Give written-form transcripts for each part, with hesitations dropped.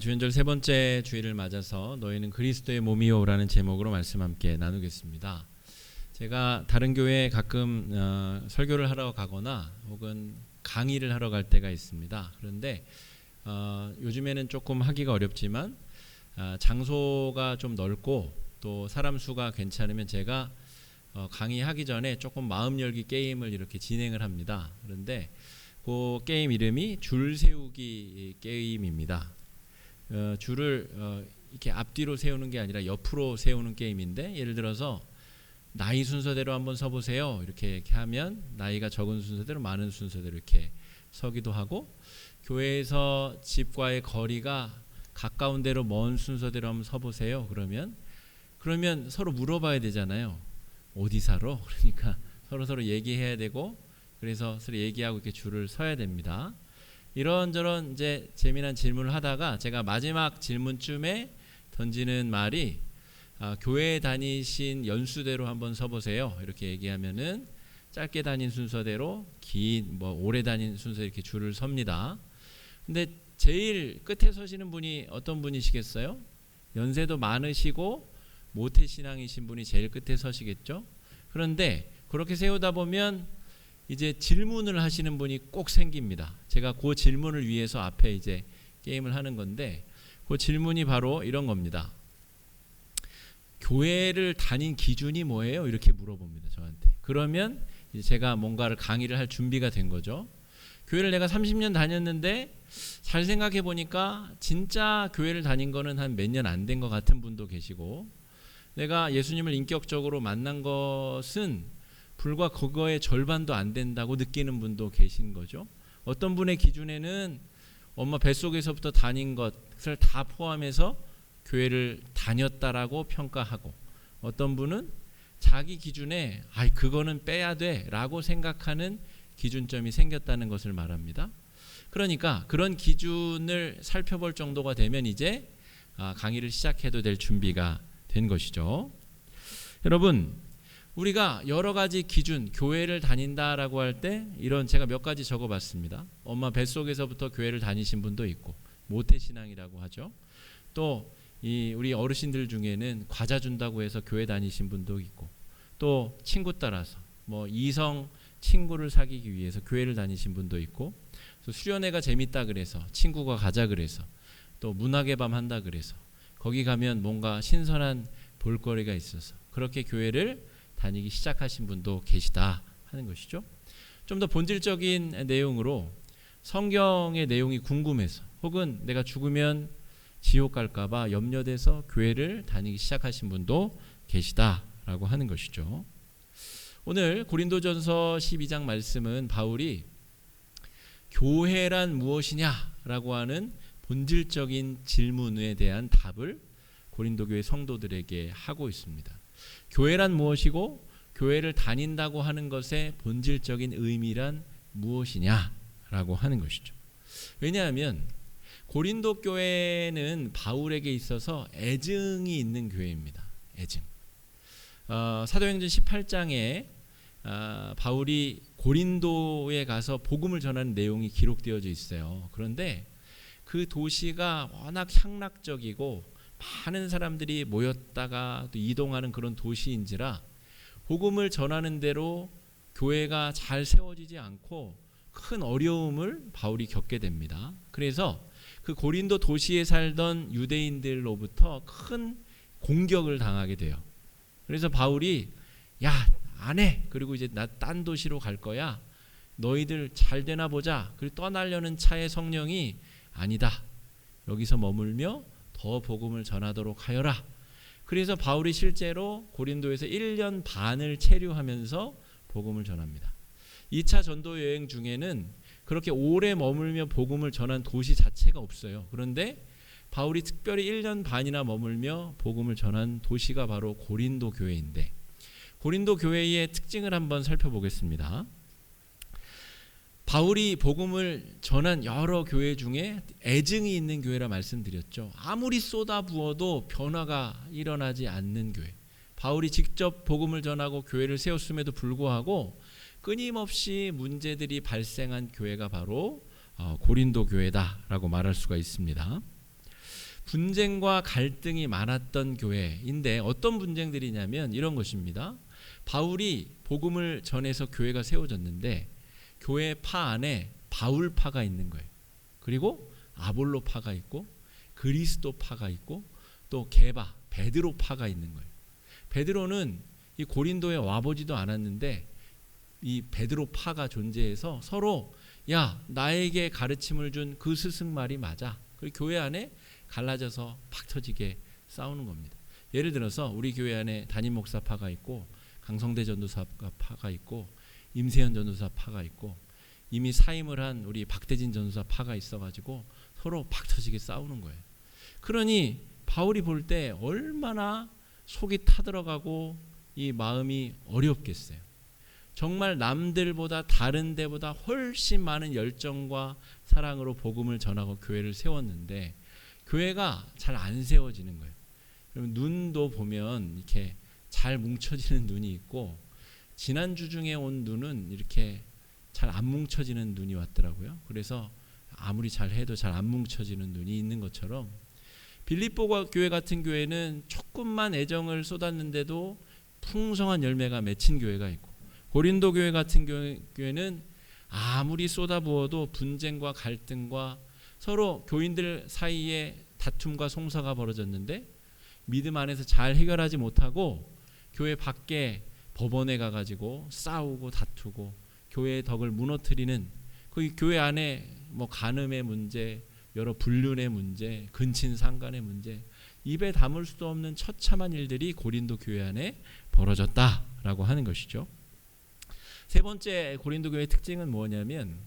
주연절 세 번째 주일을 맞아서 너희는 그리스도의 몸이요라는 제목으로 말씀 함께 나누겠습니다. 제가 다른 교회에 가끔 설교를 하러 가거나 혹은 강의를 하러 갈 때가 있습니다. 그런데 요즘에는 조금 하기가 어렵지만 장소가 좀 넓고 또 사람 수가 괜찮으면 제가 강의하기 전에 조금 마음 열기 게임을 이렇게 진행을 합니다. 그런데 그 게임 이름이 줄 세우기 게임입니다. 줄을 이렇게 앞뒤로 세우는 게 아니라 옆으로 세우는 게임인데, 예를 들어서 나이 순서대로 한번 서보세요 이렇게 하면 나이가 적은 순서대로 많은 순서대로 이렇게 서기도 하고, 교회에서 집과의 거리가 가까운 대로 먼 순서대로 한번 서보세요 그러면 서로 물어봐야 되잖아요. 어디 살아? 그러니까 서로 얘기해야 되고, 그래서 서로 얘기하고 이렇게 줄을 서야 됩니다. 이런저런 이제 재미난 질문을 하다가 제가 마지막 질문쯤에 던지는 말이 교회 다니신 연수대로 한번 서보세요 이렇게 얘기하면은 짧게 다닌 순서대로 긴 오래 다닌 순서 이렇게 줄을 섭니다. 근데 제일 끝에 서시는 분이 어떤 분이시겠어요? 연세도 많으시고 모태신앙이신 분이 제일 끝에 서시겠죠. 그런데 그렇게 세우다 보면 이제 질문을 하시는 분이 꼭 생깁니다. 제가 그 질문을 위해서 앞에 이제 게임을 하는 건데, 그 질문이 바로 이런 겁니다. 교회를 다닌 기준이 뭐예요? 이렇게 물어봅니다, 저한테. 그러면 이제 제가 뭔가를 강의를 할 준비가 된 거죠. 교회를 내가 30년 다녔는데 잘 생각해 보니까 진짜 교회를 다닌 거는 한 몇 년 안 된 것 같은 분도 계시고, 내가 예수님을 인격적으로 만난 것은 불과 그거의 절반도 안 된다고 느끼는 분도 계신 거죠. 어떤 분의 기준에는 엄마 뱃속에서부터 다닌 것을 다 포함해서 교회를 다녔다라고 평가하고, 어떤 분은 자기 기준에 그거는 빼야 돼라고 생각하는 기준점이 생겼다는 것을 말합니다. 그러니까 그런 기준을 살펴볼 정도가 되면 이제 강의를 시작해도 될 준비가 된 것이죠. 여러분, 우리가 여러 가지 기준, 교회를 다닌다라고 할 때 이런 제가 몇 가지 적어봤습니다. 엄마 뱃속에서부터 교회를 다니신 분도 있고, 모태신앙이라고 하죠. 또 우리 어르신들 중에는 과자 준다고 해서 교회 다니신 분도 있고, 또 친구 따라서 이성 친구를 사귀기 위해서 교회를 다니신 분도 있고, 또 수련회가 재밌다 그래서 친구가 가자 그래서, 또 문학의 밤 한다 그래서 거기 가면 뭔가 신선한 볼거리가 있어서 그렇게 교회를 다니기 시작하신 분도 계시다 하는 것이죠. 좀 더 본질적인 내용으로 성경의 내용이 궁금해서, 혹은 내가 죽으면 지옥 갈까봐 염려돼서 교회를 다니기 시작하신 분도 계시다라고 하는 것이죠. 오늘 고린도전서 12장 말씀은 바울이 교회란 무엇이냐라고 하는 본질적인 질문에 대한 답을 고린도 교회 성도들에게 하고 있습니다. 교회란 무엇이고 교회를 다닌다고 하는 것의 본질적인 의미란 무엇이냐라고 하는 것이죠. 왜냐하면 고린도 교회는 바울에게 있어서 애증이 있는 교회입니다. 애증. 사도행전 18장에 바울이 고린도에 가서 복음을 전하는 내용이 기록되어져 있어요. 그런데 그 도시가 워낙 향락적이고 많은 사람들이 모였다가 또 이동하는 그런 도시인지라 복음을 전하는 대로 교회가 잘 세워지지 않고 큰 어려움을 바울이 겪게 됩니다. 그래서 그 고린도 도시에 살던 유대인들로부터 큰 공격을 당하게 돼요. 그래서 바울이 안 해. 그리고 이제 나 딴 도시로 갈 거야. 너희들 잘 되나 보자. 그리고 떠나려는 차에 성령이 아니다. 여기서 머물며 더 복음을 전하도록 하여라. 그래서 바울이 실제로 고린도에서 1년 반을 체류하면서 복음을 전합니다. 2차 전도 여행 중에는 그렇게 오래 머물며 복음을 전한 도시 자체가 없어요. 그런데 바울이 특별히 1년 반이나 머물며 복음을 전한 도시가 바로 고린도 교회인데, 고린도 교회의 특징을 한번 살펴보겠습니다. 바울이 복음을 전한 여러 교회 중에 애증이 있는 교회라 말씀드렸죠. 아무리 쏟아부어도 변화가 일어나지 않는 교회. 바울이 직접 복음을 전하고 교회를 세웠음에도 불구하고 끊임없이 문제들이 발생한 교회가 바로 고린도 교회다라고 말할 수가 있습니다. 분쟁과 갈등이 많았던 교회인데 어떤 분쟁들이냐면 이런 것입니다. 바울이 복음을 전해서 교회가 세워졌는데 교회 파 안에 바울파가 있는 거예요. 그리고 아볼로파가 있고 그리스도파가 있고 또 게바, 베드로파가 있는 거예요. 베드로는 이 고린도에 와보지도 않았는데 이 베드로파가 존재해서 서로 야 나에게 가르침을 준 그 스승 말이 맞아. 그리고 교회 안에 갈라져서 팍 터지게 싸우는 겁니다. 예를 들어서 우리 교회 안에 담임 목사파가 있고 강성대 전도사파가 있고 임세현 전도사파가 있고 이미 사임을 한 우리 박대진 전도사파가 있어가지고 서로 팍 터지게 싸우는 거예요. 그러니 바울이 볼 때 얼마나 속이 타들어가고 이 마음이 어렵겠어요. 정말 남들보다 다른 데보다 훨씬 많은 열정과 사랑으로 복음을 전하고 교회를 세웠는데 교회가 잘 안 세워지는 거예요. 그럼 눈도 보면 이렇게 잘 뭉쳐지는 눈이 있고 지난주 중에 온 눈은 이렇게 잘 안 뭉쳐지는 눈이 왔더라고요. 그래서 아무리 잘 해도 잘 안 뭉쳐지는 눈이 있는 것처럼 빌립보 교회 같은 교회는 조금만 애정을 쏟았는데도 풍성한 열매가 맺힌 교회가 있고 고린도 교회 같은 교회는 아무리 쏟아부어도 분쟁과 갈등과 서로 교인들 사이에 다툼과 송사가 벌어졌는데 믿음 안에서 잘 해결하지 못하고 교회 밖에 법원에 가가지고 싸우고 다투고 교회의 덕을 무너뜨리는 그 교회 안에 뭐 간음의 문제, 여러 불륜의 문제, 근친상간의 문제, 입에 담을 수도 없는 처참한 일들이 고린도 교회 안에 벌어졌다라고 하는 것이죠. 세 번째 고린도 교회의 특징은 뭐냐면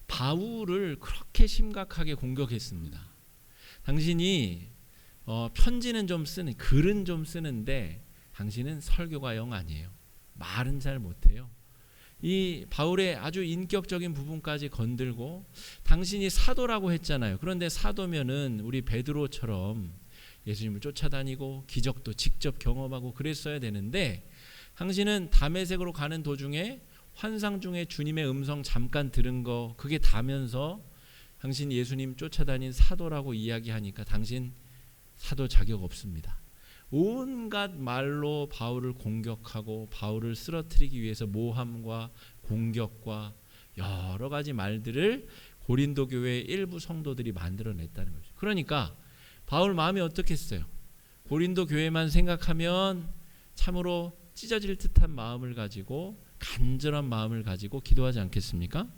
바울을 그렇게 심각하게 공격했습니다. 당신이 편지는 좀 쓰는, 글은 좀 쓰는데 당신은 설교가 영 아니에요. 말은 잘 못해요. 이 바울의 아주 인격적인 부분까지 건들고 당신이 사도라고 했잖아요. 그런데 사도면은 우리 베드로처럼 예수님을 쫓아다니고 기적도 직접 경험하고 그랬어야 되는데 당신은 다메섹으로 가는 도중에 환상 중에 주님의 음성 잠깐 들은 거 그게 다면서 당신 예수님 쫓아다닌 사도라고 이야기하니까 당신 사도 자격 없습니다. 온갖 말로 바울을 공격하고 바울을 쓰러뜨리기 위해서 모함과 공격과 여러 가지 말들을 고린도 교회의 일부 성도들이 만들어냈다는 거죠. 그러니까 바울 마음이 어떻겠어요? 고린도 교회만 생각하면 참으로 찢어질 듯한 마음을 가지고 간절한 마음을 가지고 기도하지 않겠습니까?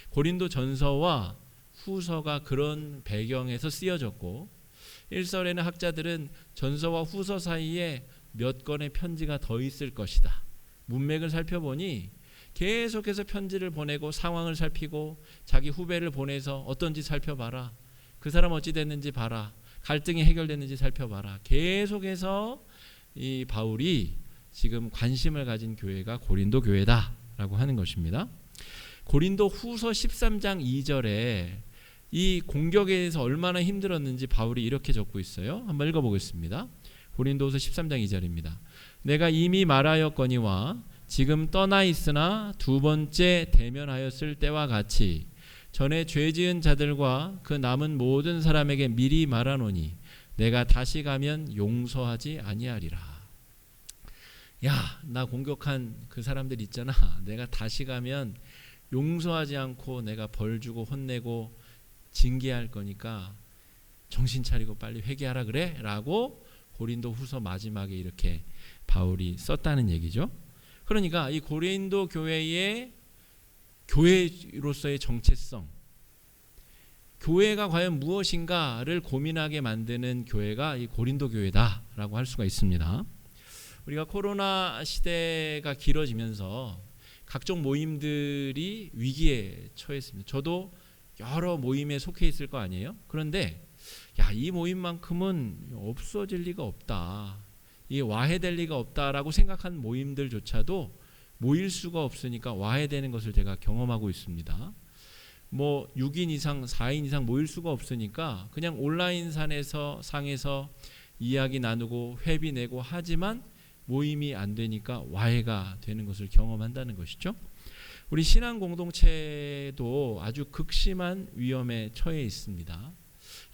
고린도 전서와 후서가 그런 배경에서 쓰여졌고 일설에는 학자들은 전서와 후서 사이에 몇 건의 편지가 더 있을 것이다. 문맥을 살펴보니 계속해서 편지를 보내고 상황을 살피고 자기 후배를 보내서 어떤지 살펴봐라. 그 사람 어찌 됐는지 봐라. 갈등이 해결됐는지 살펴봐라. 계속해서 이 바울이 지금 관심을 가진 교회가 고린도 교회다라고 하는 것입니다. 고린도 후서 13장 2절에 이 공격에 대해서 얼마나 힘들었는지 바울이 이렇게 적고 있어요. 한번 읽어보겠습니다. 고린도후서 13장 2절입니다. 내가 이미 말하였거니와 지금 떠나 있으나 두 번째 대면하였을 때와 같이 전에 죄 지은 자들과 그 남은 모든 사람에게 미리 말하노니 내가 다시 가면 용서하지 아니하리라. 야, 나 공격한 그 사람들 있잖아. 내가 다시 가면 용서하지 않고 내가 벌 주고 혼내고 징계할 거니까 정신 차리고 빨리 회개하라 그래? 라고 고린도 후서 마지막에 이렇게 바울이 썼다는 얘기죠. 그러니까 이 고린도 교회의 교회로서의 정체성, 교회가 과연 무엇인가를 고민하게 만드는 교회가 이 고린도 교회다라고 할 수가 있습니다. 우리가 코로나 시대가 길어지면서 각종 모임들이 위기에 처했습니다. 저도 여러 모임에 속해 있을 거 아니에요? 그런데 야, 이 모임만큼은 없어질 리가 없다. 이게 와해될 리가 없다라고 생각한 모임들조차도 모일 수가 없으니까 와해되는 것을 제가 경험하고 있습니다. 뭐 6인 이상, 4인 이상 모일 수가 없으니까 그냥 온라인 상에서 이야기 나누고 회비 내고 하지만 모임이 안 되니까 와해가 되는 것을 경험한다는 것이죠. 우리 신앙 공동체도 아주 극심한 위험에 처해 있습니다.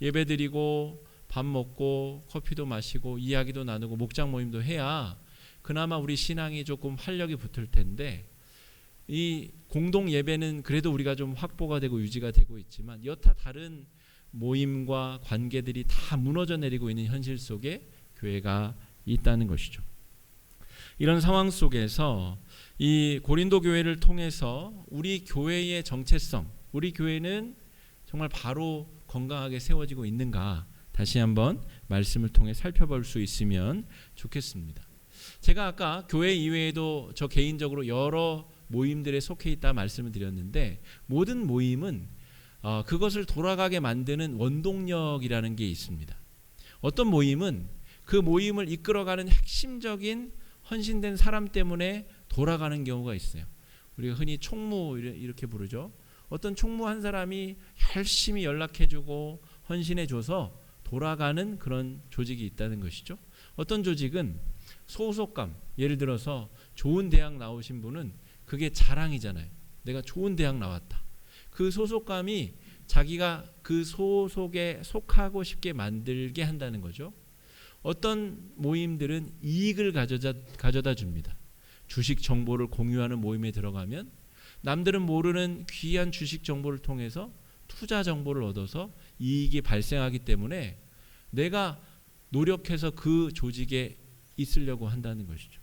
예배드리고 밥 먹고 커피도 마시고 이야기도 나누고 목장 모임도 해야 그나마 우리 신앙이 조금 활력이 붙을 텐데, 이 공동 예배는 그래도 우리가 좀 확보가 되고 유지가 되고 있지만 여타 다른 모임과 관계들이 다 무너져 내리고 있는 현실 속에 교회가 있다는 것이죠. 이런 상황 속에서 이 고린도 교회를 통해서 우리 교회의 정체성, 우리 교회는 정말 바로 건강하게 세워지고 있는가, 다시 한번 말씀을 통해 살펴볼 수 있으면 좋겠습니다. 제가 아까 교회 이외에도 저 개인적으로 여러 모임들에 속해 있다 말씀을 드렸는데, 모든 모임은 그것을 돌아가게 만드는 원동력이라는 게 있습니다. 어떤 모임은 그 모임을 이끌어가는 핵심적인 헌신된 사람 때문에 돌아가는 경우가 있어요. 우리가 흔히 총무 이렇게 부르죠. 어떤 총무 한 사람이 열심히 연락해주고 헌신해줘서 돌아가는 그런 조직이 있다는 것이죠. 어떤 조직은 소속감, 예를 들어서 좋은 대학 나오신 분은 그게 자랑이잖아요. 내가 좋은 대학 나왔다. 그 소속감이 자기가 그 소속에 속하고 싶게 만들게 한다는 거죠. 어떤 모임들은 이익을 가져다 줍니다. 주식 정보를 공유하는 모임에 들어가면 남들은 모르는 귀한 주식 정보를 통해서 투자 정보를 얻어서 이익이 발생하기 때문에 내가 노력해서 그 조직에 있으려고 한다는 것이죠.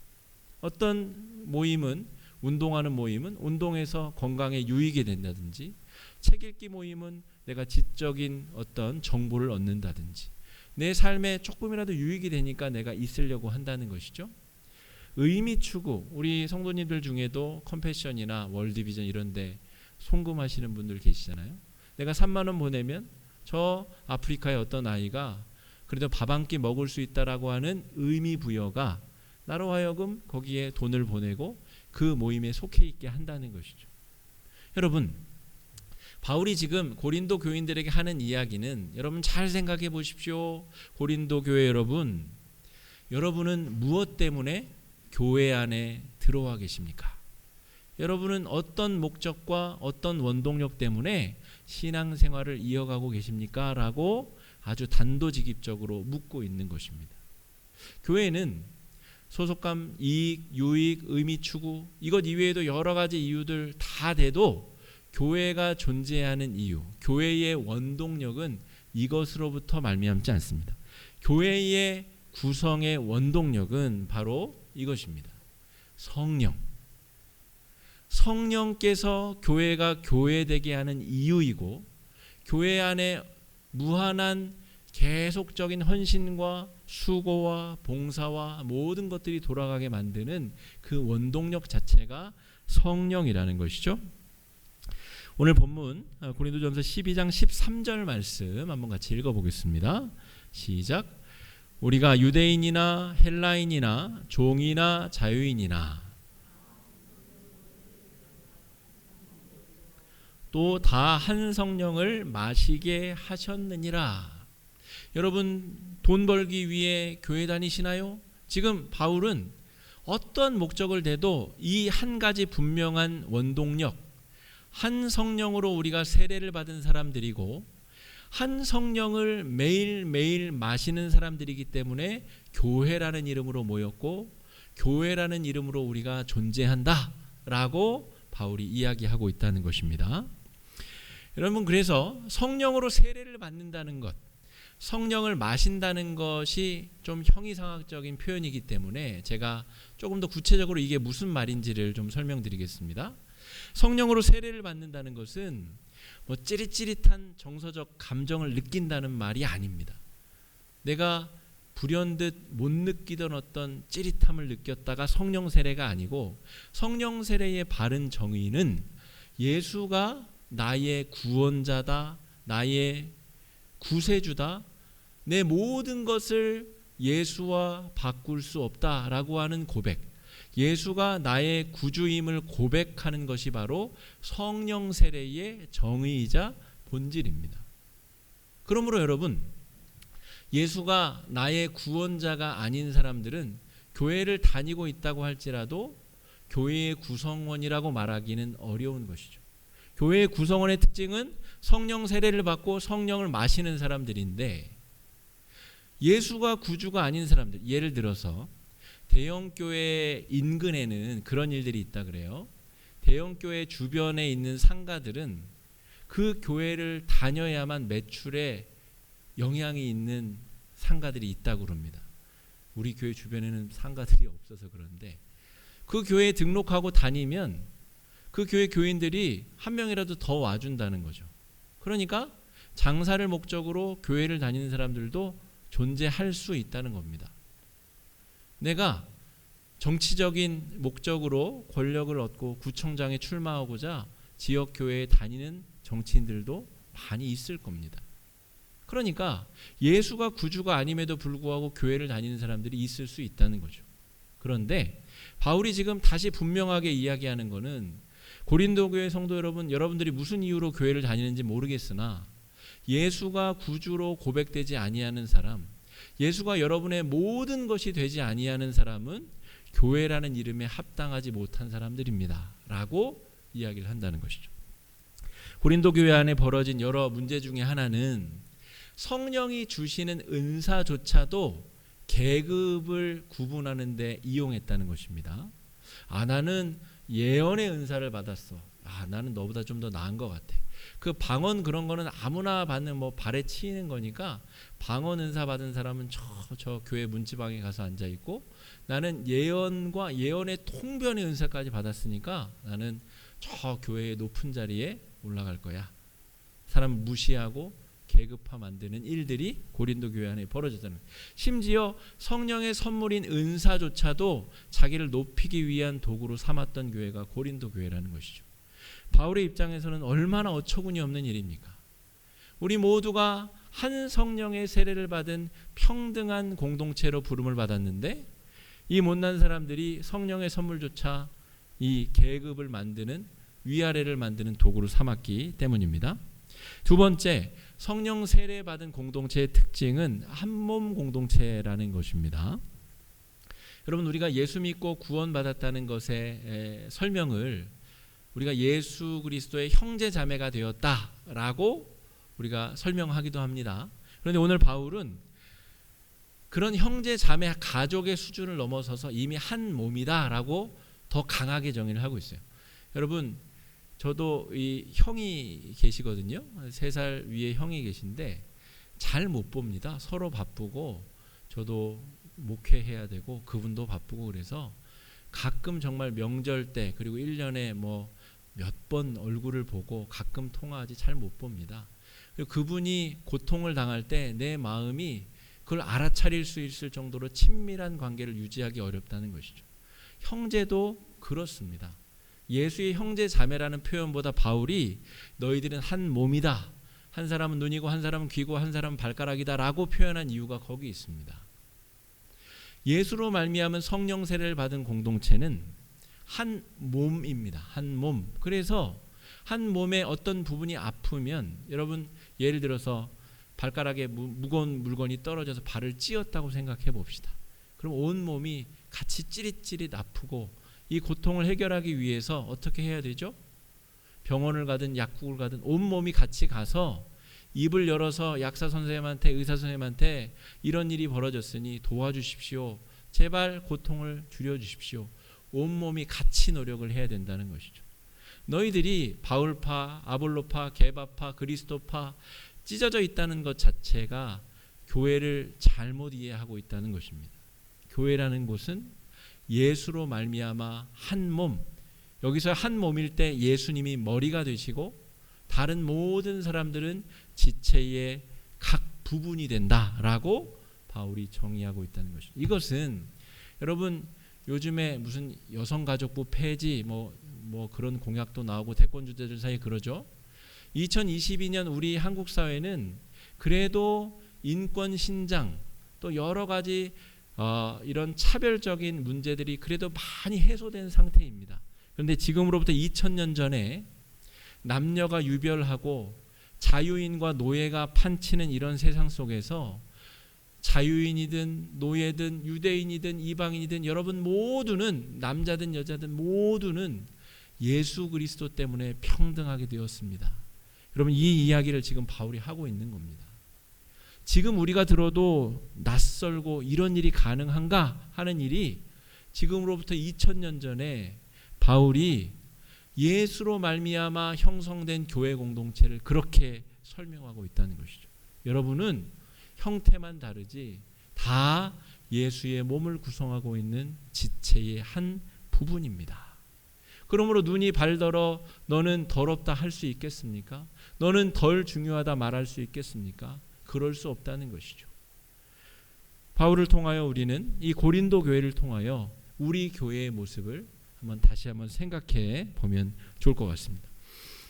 어떤 모임은, 운동하는 모임은 운동해서 건강에 유익이 된다든지, 책 읽기 모임은 내가 지적인 어떤 정보를 얻는다든지, 내 삶에 조금이라도 유익이 되니까 내가 있으려고 한다는 것이죠. 의미 추구, 우리 성도님들 중에도 컴패션이나 월드비전 이런 데 송금하시는 분들 계시잖아요. 내가 3만 원 보내면 저 아프리카의 어떤 아이가 그래도 밥 한 끼 먹을 수 있다라고 하는 의미 부여가 나로 하여금 거기에 돈을 보내고 그 모임에 속해 있게 한다는 것이죠. 여러분, 바울이 지금 고린도 교인들에게 하는 이야기는, 여러분 잘 생각해 보십시오. 고린도 교회 여러분, 여러분은 무엇 때문에 교회 안에 들어와 계십니까? 여러분은 어떤 목적과 어떤 원동력 때문에 신앙생활을 이어가고 계십니까? 라고 아주 단도직입적으로 묻고 있는 것입니다. 교회는 소속감, 이익, 유익, 의미 추구, 이것 이외에도 여러 가지 이유들 다 돼도 교회가 존재하는 이유, 교회의 원동력은 이것으로부터 말미암지 않습니다. 교회의 구성의 원동력은 바로 이것입니다. 성령. 성령께서 교회가 교회되게 하는 이유이고, 교회 안에 무한한 계속적인 헌신과 수고와 봉사와 모든 것들이 돌아가게 만드는 그 원동력 자체가 성령이라는 것이죠. 오늘 본문 고린도전서 12장 13절 말씀 한번 같이 읽어보겠습니다. 시작. 우리가 유대인이나 헬라인이나 종이나 자유인이나 또 다 한 성령을 마시게 하셨느니라. 여러분, 돈 벌기 위해 교회 다니시나요? 지금 바울은 어떤 목적을 대도 이 한 가지 분명한 원동력, 한 성령으로 우리가 세례를 받은 사람들이고 한 성령을 매일매일 마시는 사람들이기 때문에 교회라는 이름으로 모였고 교회라는 이름으로 우리가 존재한다라고 바울이 이야기하고 있다는 것입니다. 여러분, 그래서 성령으로 세례를 받는다는 것, 성령을 마신다는 것이 좀 형이상학적인 표현이기 때문에 제가 조금 더 구체적으로 이게 무슨 말인지를 좀 설명드리겠습니다. 성령으로 세례를 받는다는 것은 뭐 찌릿찌릿한 정서적 감정을 느낀다는 말이 아닙니다. 내가 불현듯 못 느끼던 어떤 찌릿함을 느꼈다가 성령 세례가 아니고, 성령 세례의 바른 정의는 예수가 나의 구원자다, 나의 구세주다, 내 모든 것을 예수와 바꿀 수 없다라고 하는 고백, 예수가 나의 구주임을 고백하는 것이 바로 성령 세례의 정의이자 본질입니다. 그러므로 여러분, 예수가 나의 구원자가 아닌 사람들은 교회를 다니고 있다고 할지라도 교회의 구성원이라고 말하기는 어려운 것이죠. 교회의 구성원의 특징은 성령 세례를 받고 성령을 마시는 사람들인데, 예수가 구주가 아닌 사람들, 예를 들어서 대형교회 인근에는 그런 일들이 있다 그래요. 대형교회 주변에 있는 상가들은 그 교회를 다녀야만 매출에 영향이 있는 상가들이 있다고 그럽니다. 우리 교회 주변에는 상가들이 없어서 그런데 그 교회에 등록하고 다니면 그 교회 교인들이 한 명이라도 더 와준다는 거죠. 그러니까 장사를 목적으로 교회를 다니는 사람들도 존재할 수 있다는 겁니다. 내가 정치적인 목적으로 권력을 얻고 구청장에 출마하고자 지역 교회에 다니는 정치인들도 많이 있을 겁니다. 그러니까 예수가 구주가 아님에도 불구하고 교회를 다니는 사람들이 있을 수 있다는 거죠. 그런데 바울이 지금 다시 분명하게 이야기하는 것은 고린도 교회 성도 여러분, 여러분들이 무슨 이유로 교회를 다니는지 모르겠으나 예수가 구주로 고백되지 아니하는 사람, 예수가 여러분의 모든 것이 되지 아니하는 사람은 교회라는 이름에 합당하지 못한 사람들입니다 라고 이야기를 한다는 것이죠. 고린도 교회 안에 벌어진 여러 문제 중에 하나는 성령이 주시는 은사조차도 계급을 구분하는 데 이용했다는 것입니다. 나는 예언의 은사를 받았어. 나는 너보다 좀 더 나은 것 같아. 그 방언 그런 거는 아무나 받는 발에 치이는 거니까 방언 은사 받은 사람은 저 교회 문지방에 가서 앉아 있고, 나는 예언과 예언의 통변의 은사까지 받았으니까 나는 저 교회의 높은 자리에 올라갈 거야. 사람 무시하고 계급화 만드는 일들이 고린도 교회 안에 벌어졌다는 거예요. 심지어 성령의 선물인 은사조차도 자기를 높이기 위한 도구로 삼았던 교회가 고린도 교회라는 것이죠. 바울의 입장에서는 얼마나 어처구니 없는 일입니까? 우리 모두가 한 성령의 세례를 받은 평등한 공동체로 부름을 받았는데 이 못난 사람들이 성령의 선물조차 이 계급을 만드는, 위아래를 만드는 도구로 삼았기 때문입니다. 두 번째, 성령 세례 받은 공동체의 특징은 한몸 공동체라는 것입니다. 여러분, 우리가 예수 믿고 구원받았다는 것의 설명을 우리가 예수 그리스도의 형제 자매가 되었다라고 우리가 설명하기도 합니다. 그런데 오늘 바울은 그런 형제 자매 가족의 수준을 넘어서서 이미 한 몸이다라고 더 강하게 정의를 하고 있어요. 여러분, 저도 이 형이 계시거든요. 3살 위에 형이 계신데 잘 못 봅니다. 서로 바쁘고 저도 목회해야 되고 그분도 바쁘고, 그래서 가끔 정말 명절 때 그리고 1년에 몇 번 얼굴을 보고 가끔 통화하지 잘 못 봅니다. 그리고 그분이 고통을 당할 때 내 마음이 그걸 알아차릴 수 있을 정도로 친밀한 관계를 유지하기 어렵다는 것이죠. 형제도 그렇습니다. 예수의 형제 자매라는 표현보다 바울이 너희들은 한 몸이다, 한 사람은 눈이고 한 사람은 귀고 한 사람은 발가락이다 라고 표현한 이유가 거기 있습니다. 예수로 말미암은 성령 세례를 받은 공동체는 한 몸입니다. 한 몸. 그래서 한 몸의 어떤 부분이 아프면, 여러분 예를 들어서 발가락에 무거운 물건이 떨어져서 발을 찧었다고 생각해 봅시다. 그럼 온 몸이 같이 찌릿찌릿 아프고 이 고통을 해결하기 위해서 어떻게 해야 되죠? 병원을 가든 약국을 가든 온 몸이 같이 가서 입을 열어서 약사 선생님한테, 의사 선생님한테 이런 일이 벌어졌으니 도와주십시오. 제발 고통을 줄여주십시오. 온몸이 같이 노력을 해야 된다는 것이죠. 너희들이 바울파, 아볼로파, 게바파, 그리스도파 찢어져 있다는 것 자체가 교회를 잘못 이해하고 있다는 것입니다. 교회라는 곳은 예수로 말미암아 한 몸, 여기서 한 몸일 때 예수님이 머리가 되시고 다른 모든 사람들은 지체의 각 부분이 된다라고 바울이 정의하고 있다는 것입니다. 이것은 여러분 요즘에 무슨 여성가족부 폐지 뭐 그런 공약도 나오고 대권주자들 사이에 그러죠. 2022년 우리 한국 사회는 그래도 인권 신장 또 여러 가지 이런 차별적인 문제들이 그래도 많이 해소된 상태입니다. 그런데 지금으로부터 2000년 전에 남녀가 유별하고 자유인과 노예가 판치는 이런 세상 속에서 자유인이든 노예든 유대인이든 이방인이든 여러분 모두는, 남자든 여자든 모두는 예수 그리스도 때문에 평등하게 되었습니다. 여러분 이 이야기를 지금 바울이 하고 있는 겁니다. 지금 우리가 들어도 낯설고 이런 일이 가능한가 하는 일이 지금으로부터 2000년 전에 바울이 예수로 말미암아 형성된 교회 공동체를 그렇게 설명하고 있다는 것이죠. 여러분은 형태만 다르지 다 예수의 몸을 구성하고 있는 지체의 한 부분입니다. 그러므로 눈이 발더러 너는 더럽다 할 수 있겠습니까? 너는 덜 중요하다 말할 수 있겠습니까? 그럴 수 없다는 것이죠. 바울을 통하여 우리는 이 고린도 교회를 통하여 우리 교회의 모습을 다시 한번 생각해 보면 좋을 것 같습니다.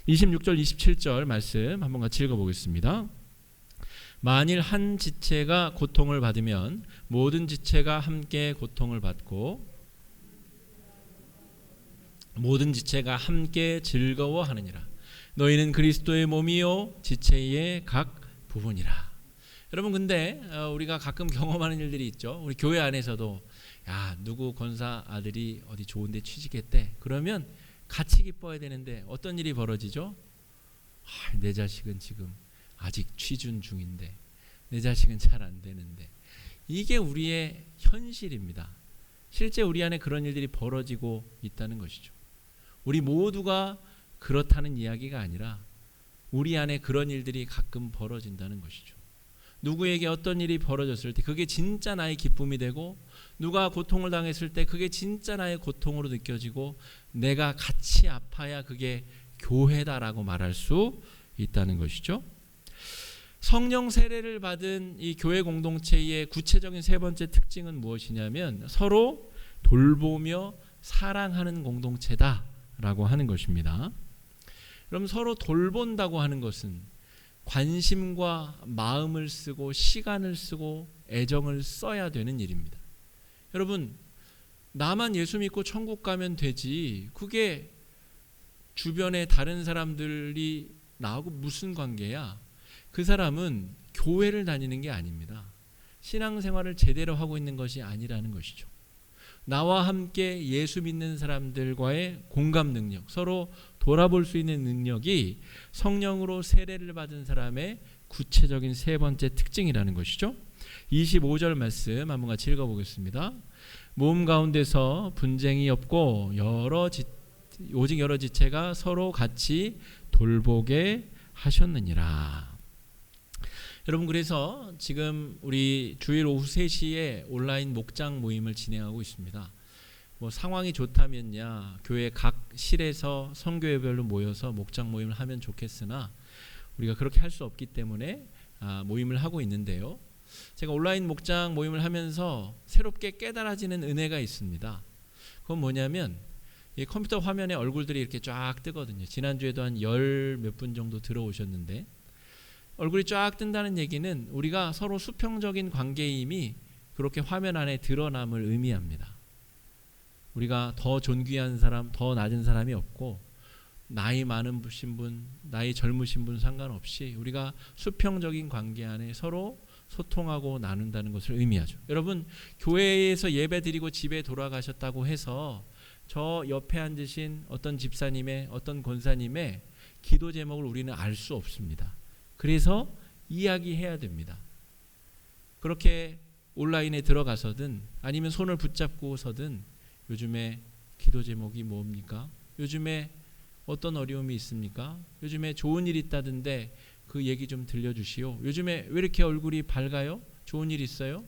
26절 27절 말씀 한번 같이 읽어보겠습니다. 만일 한 지체가 고통을 받으면 모든 지체가 함께 고통을 받고 모든 지체가 함께 즐거워하느니라. 너희는 그리스도의 몸이요 지체의 각 부분이라. 여러분, 근데 우리가 가끔 경험하는 일들이 있죠. 우리 교회 안에서도 야, 누구 권사 아들이 어디 좋은 데 취직했대. 그러면 같이 기뻐야 되는데 어떤 일이 벌어지죠? 내 자식은 지금 아직 취준 중인데, 내 자식은 잘 안 되는데. 이게 우리의 현실입니다. 실제 우리 안에 그런 일들이 벌어지고 있다는 것이죠. 우리 모두가 그렇다는 이야기가 아니라 우리 안에 그런 일들이 가끔 벌어진다는 것이죠. 누구에게 어떤 일이 벌어졌을 때 그게 진짜 나의 기쁨이 되고, 누가 고통을 당했을 때 그게 진짜 나의 고통으로 느껴지고, 내가 같이 아파야 그게 교회다라고 말할 수 있다는 것이죠. 성령 세례를 받은 이 교회 공동체의 구체적인 세 번째 특징은 무엇이냐면 서로 돌보며 사랑하는 공동체다라고 하는 것입니다. 그럼 서로 돌본다고 하는 것은 관심과 마음을 쓰고 시간을 쓰고 애정을 써야 되는 일입니다. 여러분, 나만 예수 믿고 천국 가면 되지 그게 주변에 다른 사람들이 나하고 무슨 관계야? 그 사람은 교회를 다니는 게 아닙니다. 신앙생활을 제대로 하고 있는 것이 아니라는 것이죠. 나와 함께 예수 믿는 사람들과의 공감 능력, 서로 돌아볼 수 있는 능력이 성령으로 세례를 받은 사람의 구체적인 세 번째 특징이라는 것이죠. 25절 말씀 한번 같이 읽어보겠습니다. 몸 가운데서 분쟁이 없고 오직 여러 지체가 서로 같이 돌보게 하셨느니라. 여러분, 그래서 지금 우리 주일 오후 3시에 온라인 목장 모임을 진행하고 있습니다. 상황이 좋다면야 교회 각 실에서 선교회별로 모여서 목장 모임을 하면 좋겠으나 우리가 그렇게 할 수 없기 때문에 모임을 하고 있는데요. 제가 온라인 목장 모임을 하면서 새롭게 깨달아지는 은혜가 있습니다. 그건 뭐냐면 이 컴퓨터 화면에 얼굴들이 이렇게 쫙 뜨거든요. 지난주에도 한 10 몇 분 정도 들어오셨는데, 얼굴이 쫙 뜬다는 얘기는 우리가 서로 수평적인 관계임이 그렇게 화면 안에 드러남을 의미합니다. 우리가 더 존귀한 사람, 더 낮은 사람이 없고, 나이 많으신 분, 나이 젊으신 분 상관없이 우리가 수평적인 관계 안에 서로 소통하고 나눈다는 것을 의미하죠. 여러분, 교회에서 예배 드리고 집에 돌아가셨다고 해서 저 옆에 앉으신 어떤 집사님의, 어떤 권사님의 기도 제목을 우리는 알 수 없습니다. 그래서 이야기해야 됩니다. 그렇게 온라인에 들어가서든 아니면 손을 붙잡고서든 요즘에 기도 제목이 뭡니까? 요즘에 어떤 어려움이 있습니까? 요즘에 좋은 일 있다던데 그 얘기 좀 들려주시오. 요즘에 왜 이렇게 얼굴이 밝아요? 좋은 일 있어요?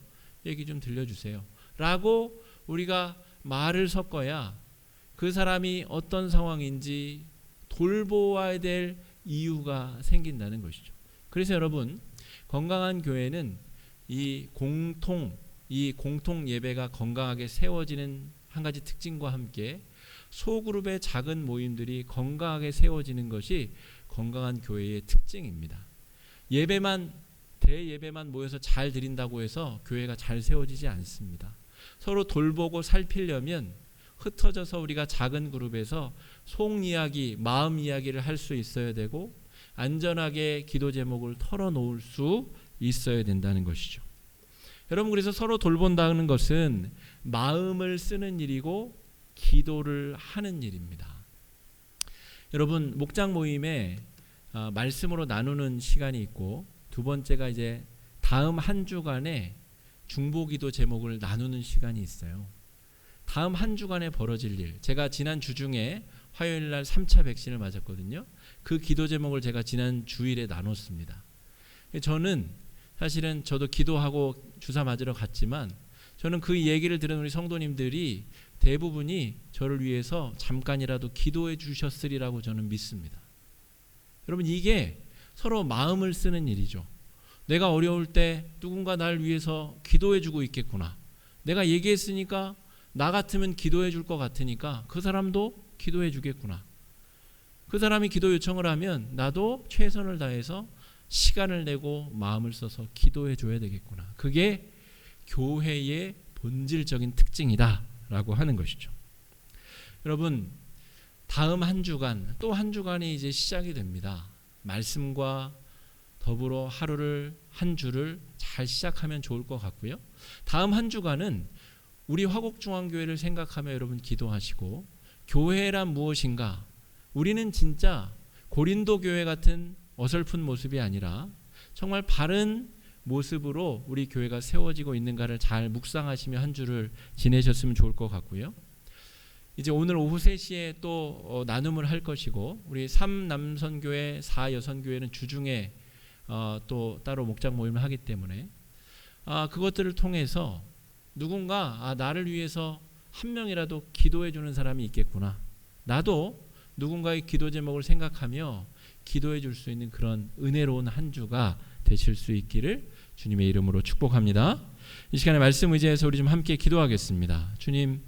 얘기 좀 들려주세요. 라고 우리가 말을 섞어야 그 사람이 어떤 상황인지 돌보아야 될 이유가 생긴다는 것이죠. 그래서 여러분, 건강한 교회는 이 공통 예배가 건강하게 세워지는 한 가지 특징과 함께 소그룹의 작은 모임들이 건강하게 세워지는 것이 건강한 교회의 특징입니다. 대예배만 모여서 잘 드린다고 해서 교회가 잘 세워지지 않습니다. 서로 돌보고 살피려면 흩어져서 우리가 작은 그룹에서 속 이야기, 마음 이야기를 할 수 있어야 되고, 안전하게 기도 제목을 털어놓을 수 있어야 된다는 것이죠. 여러분, 그래서 서로 돌본다는 것은 마음을 쓰는 일이고 기도를 하는 일입니다. 여러분, 목장 모임에 말씀으로 나누는 시간이 있고, 두 번째가 이제 다음 한 주간의 중보기도 제목을 나누는 시간이 있어요. 다음 한 주간에 벌어질 일, 제가 지난 주 중에 화요일 날 3차 백신을 맞았거든요. 그 기도 제목을 제가 지난 주일에 나눴습니다. 저는 사실은 저도 기도하고 주사 맞으러 갔지만 저는 그 얘기를 들은 우리 성도님들이 대부분이 저를 위해서 잠깐이라도 기도해 주셨으리라고 저는 믿습니다. 여러분, 이게 서로 마음을 쓰는 일이죠. 내가 어려울 때 누군가 날 위해서 기도해 주고 있겠구나. 내가 얘기했으니까 나 같으면 기도해 줄 것 같으니까 그 사람도 기도해 주겠구나. 그 사람이 기도 요청을 하면 나도 최선을 다해서 시간을 내고 마음을 써서 기도해 줘야 되겠구나. 그게 교회의 본질적인 특징이다라고 하는 것이죠. 여러분, 다음 한 주간, 또 한 주간이 이제 시작이 됩니다. 말씀과 더불어 하루를, 한 주를 잘 시작하면 좋을 것 같고요. 다음 한 주간은 우리 화곡중앙교회를 생각하며 여러분 기도하시고, 교회란 무엇인가? 우리는 진짜 고린도 교회 같은 어설픈 모습이 아니라 정말 바른 모습으로 우리 교회가 세워지고 있는가를 잘 묵상하시며 한 주를 지내셨으면 좋을 것 같고요. 이제 오늘 오후 3시에 또 나눔을 할 것이고, 우리 3남선교회, 4여선교회는 주중에 또 따로 목장 모임을 하기 때문에 그것들을 통해서 누군가 나를 위해서 한 명이라도 기도해 주는 사람이 있겠구나. 나도 누군가의 기도 제목을 생각하며 기도해 줄 수 있는 그런 은혜로운 한 주가 되실 수 있기를 주님의 이름으로 축복합니다. 이 시간에 말씀 의지해서 우리 좀 함께 기도하겠습니다. 주님,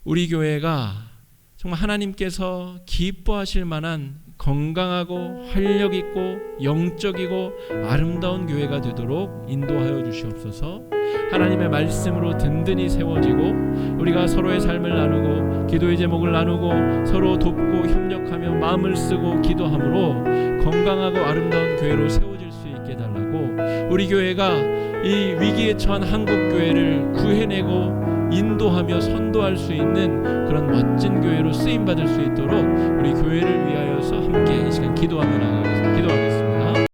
우리 교회가 정말 하나님께서 기뻐하실 만한 건강하고 활력 있고 영적이고 아름다운 교회가 되도록 인도하여 주시옵소서. 하나님의 말씀으로 든든히 세워지고 우리가 서로의 삶을 나누고 기도의 제목을 나누고 서로 돕고 협력하며 마음을 쓰고 기도함으로 건강하고 아름다운 교회로 세워질 수 있게 달라고, 우리 교회가 이 위기에 처한 한국 교회를 구해내고 인도하며 선도할 수 있는 그런 멋진 교회로 쓰임받을 수 있도록 우리 교회를 위하여서 함께 이 시간 기도하며 나가겠습니다. 기도하겠습니다.